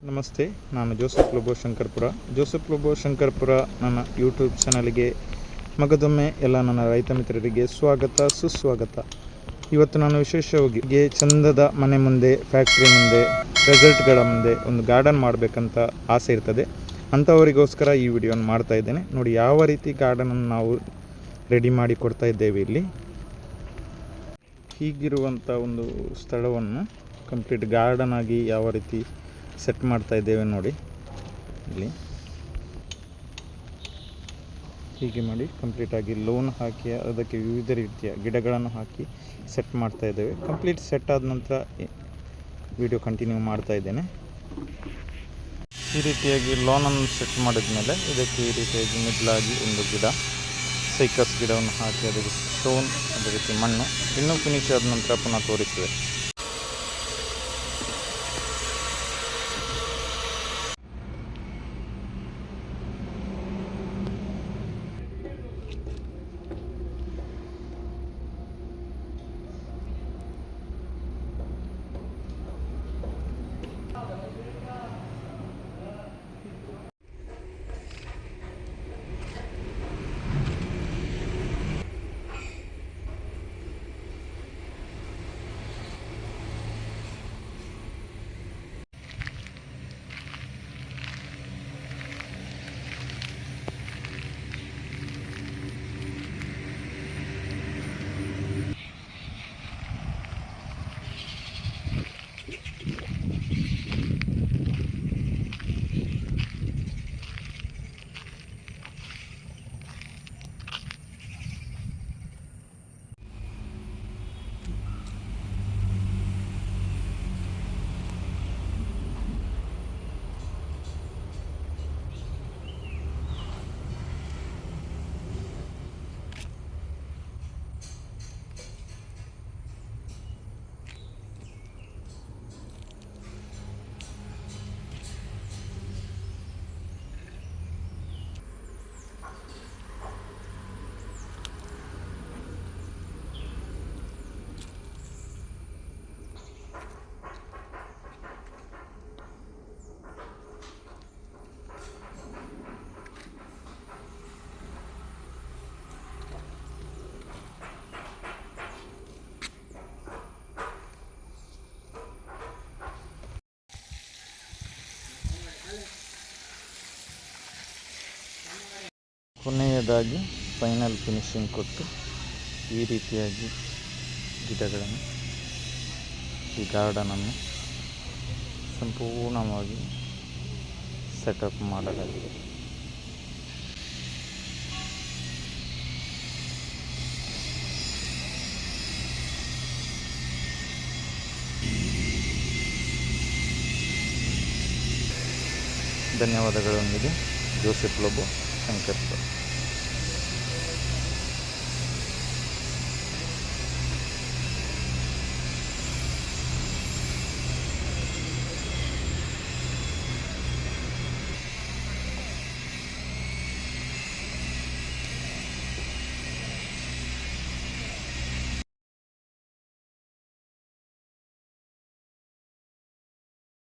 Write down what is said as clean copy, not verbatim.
ನಮಸ್ತೆ, ನಾನು Joseph Lobo Shankarpura. Joseph Lobo Shankarpura ನನ್ನ ಯೂಟ್ಯೂಬ್ ಚಾನಲ್ಗೆ ಮಗದೊಮ್ಮೆ ಎಲ್ಲ ನನ್ನ ರೈತ ಮಿತ್ರರಿಗೆ ಸ್ವಾಗತ ಸುಸ್ವಾಗತ. ಇವತ್ತು ನಾನು ವಿಶೇಷವಾಗಿ ಚಂದದ ಮನೆ ಮುಂದೆ, ಫ್ಯಾಕ್ಟ್ರಿ ಮುಂದೆ, ರೆಸಾರ್ಟ್ಗಳ ಮುಂದೆ ಒಂದು ಗಾರ್ಡನ್ ಮಾಡಬೇಕಂತ ಆಸೆ ಇರ್ತದೆ. ಅಂಥವರಿಗೋಸ್ಕರ ಈ ವಿಡಿಯೋನ ಮಾಡ್ತಾ ಇದ್ದೇನೆ. ನೋಡಿ ಯಾವ ರೀತಿ ಗಾರ್ಡನನ್ನು ನಾವು ರೆಡಿ ಮಾಡಿ ಕೊಡ್ತಾ ಇದ್ದೇವೆ. ಇಲ್ಲಿ ಹೀಗಿರುವಂಥ ಒಂದು ಸ್ಥಳವನ್ನು ಕಂಪ್ಲೀಟ್ ಗಾರ್ಡನ್ ಆಗಿ ಯಾವ ರೀತಿ ಸೆಟ್ ಮಾಡ್ತಾ ಇದ್ದೇವೆ ನೋಡಿ. ಇಲ್ಲಿ ಹೀಗೆ ಮಾಡಿ ಕಂಪ್ಲೀಟಾಗಿ ಲೋನ್ ಹಾಕಿ ಅದಕ್ಕೆ ವಿವಿಧ ರೀತಿಯ ಗಿಡಗಳನ್ನು ಹಾಕಿ ಸೆಟ್ ಮಾಡ್ತಾ ಇದ್ದೇವೆ. ಕಂಪ್ಲೀಟ್ ಸೆಟ್ ಆದ ನಂತರ ವಿಡಿಯೋ ಕಂಟಿನ್ಯೂ ಮಾಡ್ತಾ ಇದ್ದೇನೆ. ಈ ರೀತಿಯಾಗಿ ಲೋನನ್ನು ಸೆಟ್ ಮಾಡಿದ ಮೇಲೆ ಇದಕ್ಕೆ ಈ ರೀತಿಯಾಗಿ ಮಿಡ್ಲಾಗಿ ಒಂದು ಗಿಡ, ಸೈಕಸ್ ಗಿಡವನ್ನು ಹಾಕಿ ಅದಕ್ಕೆ ಸ್ಟೋನ್, ಅದೇ ರೀತಿ ಮಣ್ಣು, ಇನ್ನೂ ಫಿನಿಶ್ ಆದ ನಂತರ ಪುನಃ ತೋರಿಸ್ತೇವೆ. ಕೊನೆಯದಾಗಿ ಫೈನಲ್ ಫಿನಿಶಿಂಗ್ ಕೊಟ್ಟು ಈ ರೀತಿಯಾಗಿ ಗಿಡಗಳನ್ನು, ಈ ಗಾರ್ಡನನ್ನು ಸಂಪೂರ್ಣವಾಗಿ ಸೆಟಪ್ ಮಾಡಲಾಗಿದೆ. ಧನ್ಯವಾದಗಳೊಂದಿಗೆ ಜೋಸೆಫ್ ಲೋಬೋ ಶಂಕರ್ಪುರ.